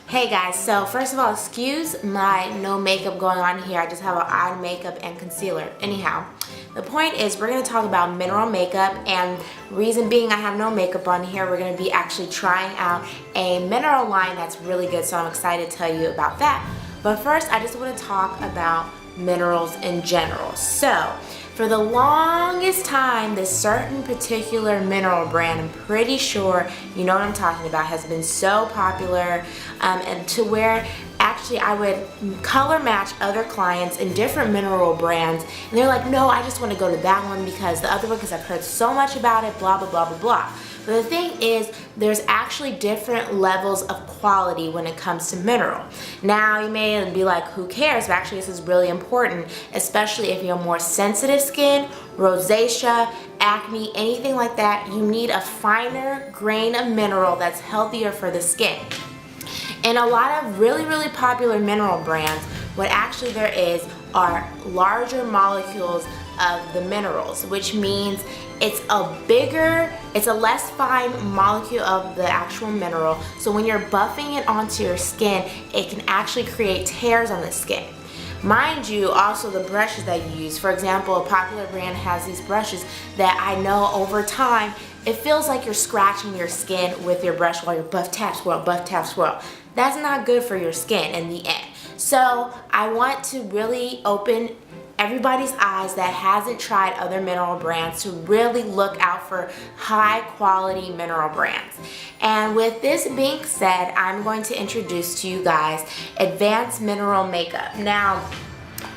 Hey guys, so first of all, excuse my no makeup going on here. I just have an eye makeup and concealer. Anyhow, the point is we're going to talk about mineral makeup, and reason being I have no makeup on here, we're going to be actually trying out a mineral line that's really good, so I'm excited to tell you about that. But first, I just want to talk about minerals in general. So, for the longest time, this certain particular mineral brand, I'm pretty sure you know what I'm talking about, has been so popular and to where actually I would color match other clients in different mineral brands, and they're like, no, I just want to go to that one because the other one, because I've heard so much about it, blah, blah, blah, blah, blah. But the thing is, there's actually different levels of quality when it comes to mineral. Now, you may be like, who cares? But actually, this is really important, especially if you have more sensitive skin, rosacea, acne, anything like that. You need a finer grain of mineral that's healthier for the skin. And a lot of really, really popular mineral brands, what actually there is are larger molecules of the minerals, which means it's a less fine molecule of the actual mineral. So when you're buffing it onto your skin, it can actually create tears on the skin. Mind you, also the brushes that you use. For example, a popular brand has these brushes that I know over time, it feels like you're scratching your skin with your brush while you're buff, tap, swirl, buff, tap, swirl. That's not good for your skin in the end. So I want to really open everybody's eyes that hasn't tried other mineral brands to really look out for high quality mineral brands. And with this being said, I'm going to introduce to you guys Advanced Mineral Makeup. Now,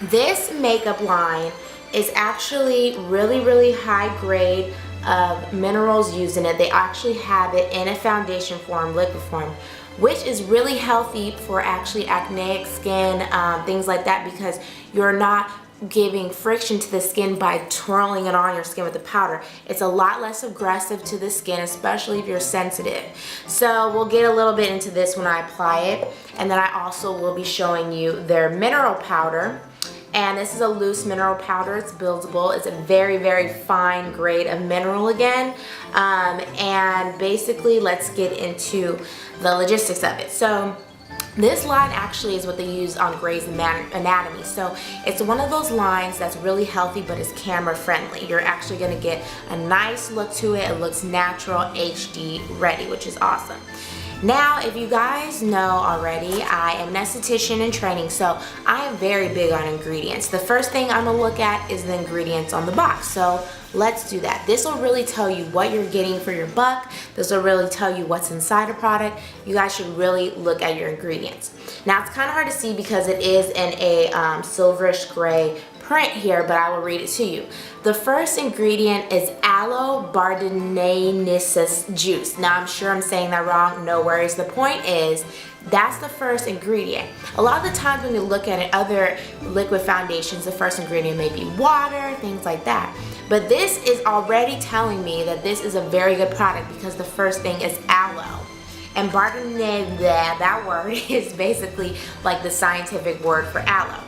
this makeup line is actually really, really high grade of minerals used in it. They actually have it in a foundation form, liquid form, which is really healthy for actually acneic skin, things like that, because you're not giving friction to the skin by twirling it on your skin with the powder. It's a lot less aggressive to the skin, especially if you're sensitive. So we'll get a little bit into this when I apply it, and then I also will be showing you their mineral powder. And this is a loose mineral powder. It's buildable. It's a very, very fine grade of mineral again. And basically, let's get into the logistics of it. So this line actually is what they use on Grey's Anatomy. So it's one of those lines that's really healthy, but it's camera friendly. You're actually going to get a nice look to it. It looks natural, HD ready, which is awesome. Now, if you guys know already, I am an esthetician in training, so I am very big on ingredients. The first thing I'm going to look at is the ingredients on the box. So let's do that. This will really tell you what you're getting for your buck. This will really tell you what's inside a product. You guys should really look at your ingredients. Now, it's kind of hard to see because it is in a silverish gray print here, but I will read it to you. The first ingredient is aloe bardenensis juice. Now, I'm sure I'm saying that wrong, no worries. The point is, that's the first ingredient. A lot of the times when you look at it, other liquid foundations, the first ingredient may be water, things like that. But this is already telling me that this is a very good product because the first thing is aloe. And bardenensis, that word is basically like the scientific word for aloe.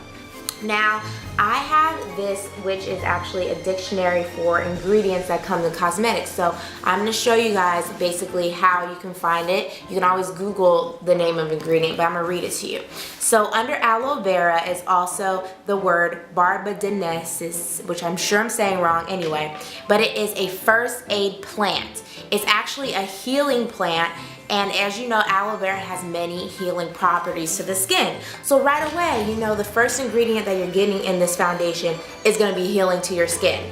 Now, I have this, which is actually a dictionary for ingredients that come to cosmetics. So I'm going to show you guys basically how you can find it. You can always Google the name of ingredient, but I'm going to read it to you. So under aloe vera is also the word barbadensis, which I'm sure I'm saying wrong anyway, but it is a first aid plant. It's actually a healing plant. And as you know, aloe vera has many healing properties to the skin. So right away, you know the first ingredient that you're getting in this foundation is going to be healing to your skin.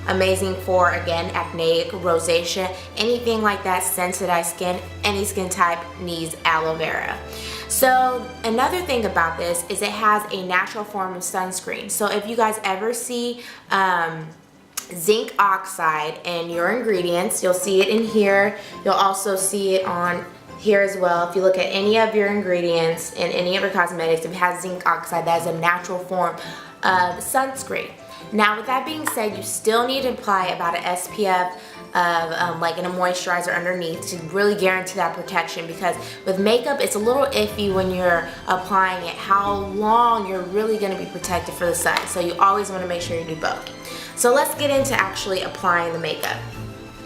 Amazing for, again, acneic, rosacea, anything like that, sensitized skin, any skin type needs aloe vera. So another thing about this is it has a natural form of sunscreen. So if you guys ever see zinc oxide in your ingredients, you'll see it in here. You'll also see it on here as well. If you look at any of your ingredients in any of your cosmetics, if it has zinc oxide, that is a natural form of sunscreen. Now, with that being said, you still need to apply about an SPF of like in a moisturizer underneath to really guarantee that protection, because with makeup it's a little iffy when you're applying it how long you're really going to be protected for the sun, so you always want to make sure you do both. So let's get into actually applying the makeup.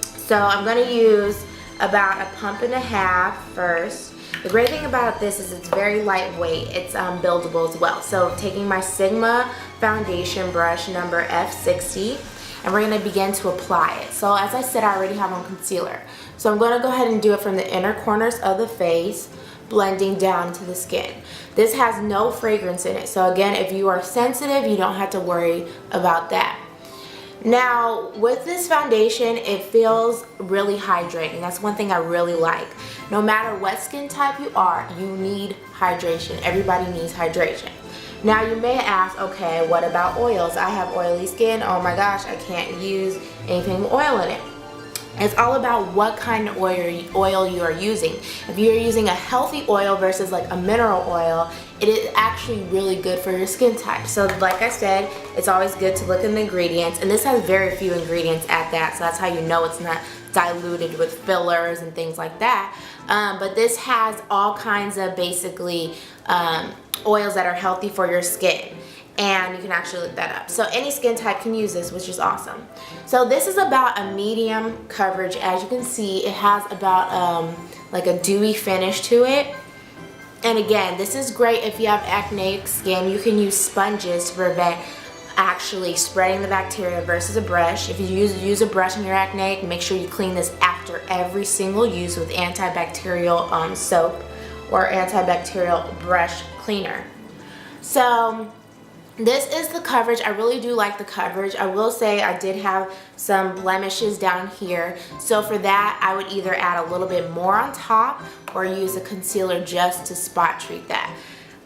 So I'm going to use about a pump and a half first. The great thing about this is it's very lightweight. It's buildable as well. So taking my Sigma foundation brush number F60, and we're gonna begin to apply it. So as I said, I already have on concealer. So I'm gonna go ahead and do it from the inner corners of the face, blending down to the skin. This has no fragrance in it. So again, if you are sensitive, you don't have to worry about that. Now, with this foundation, it feels really hydrating. That's one thing I really like. No matter what skin type you are, you need hydration. Everybody needs hydration. Now, you may ask, okay, what about oils? I have oily skin. Oh my gosh, I can't use anything with oil in it. It's all about what kind of oil you are using. If you're using a healthy oil versus like a mineral oil, it is actually really good for your skin type. So like I said, it's always good to look in the ingredients, and this has very few ingredients at that, so that's how you know it's not diluted with fillers and things like that. But this has all kinds of basically oils that are healthy for your skin. And you can actually look that up. So any skin type can use this, which is awesome. So this is about a medium coverage. As you can see, it has about like a dewy finish to it. And again, this is great if you have acneic skin. You can use sponges to prevent actually spreading the bacteria versus a brush. If you use a brush and you're acneic, make sure you clean this after every single use with antibacterial soap or antibacterial brush cleaner. So this is the coverage. I really do like the coverage. I will say I did have some blemishes down here. So for that, I would either add a little bit more on top or use a concealer just to spot treat that.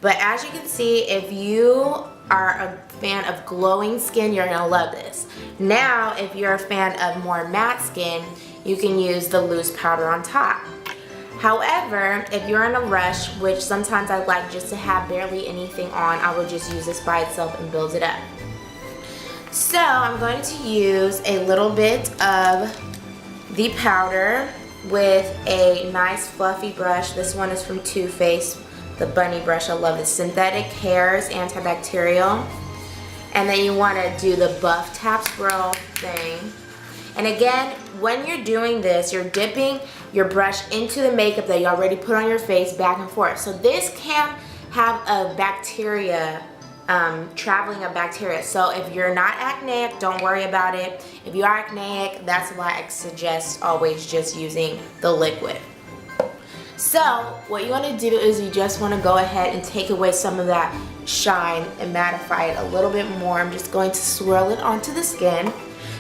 But as you can see, if you are a fan of glowing skin, you're gonna love this. Now, if you're a fan of more matte skin, you can use the loose powder on top. However, if you're in a rush, which sometimes I like just to have barely anything on, I will just use this by itself and build it up. So I'm going to use a little bit of the powder with a nice fluffy brush. This one is from Too Faced, the bunny brush. I love it. Synthetic hairs, antibacterial. And then you want to do the buff tap swirl thing. And again, when you're doing this, you're dipping your brush into the makeup that you already put on your face back and forth. So this can have a bacteria, traveling of bacteria. So if you're not acneic, don't worry about it. If you are acneic, that's why I suggest always just using the liquid. So what you want to do is you just want to go ahead and take away some of that shine and mattify it a little bit more. I'm just going to swirl it onto the skin.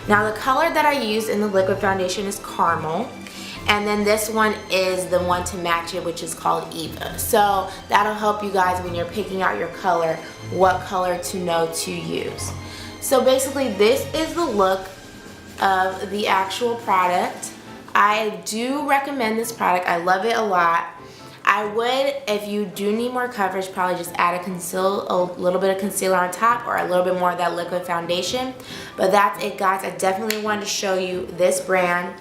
Now the color that I used in the liquid foundation is Caramel, and then this one is the one to match it, which is called Eva. So that'll help you guys when you're picking out your color, what color to know to use. So basically this is the look of the actual product. I do recommend this product. I love it a lot. I would, if you do need more coverage, probably just add a little bit of concealer on top or a little bit more of that liquid foundation. But that's it, guys. I definitely wanted to show you this brand.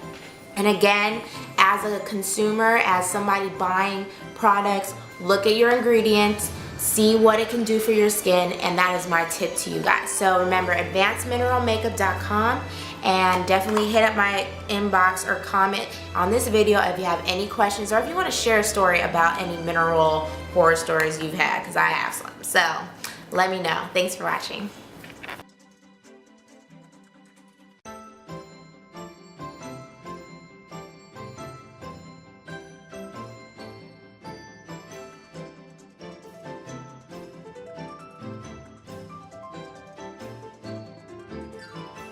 And again, as a consumer, as somebody buying products, look at your ingredients, see what it can do for your skin, and that is my tip to you guys. So remember, advancedmineralmakeup.com, and definitely hit up my inbox or comment on this video if you have any questions, or if you want to share a story about any mineral horror stories you've had, because I have some. So let me know. Thanks for watching.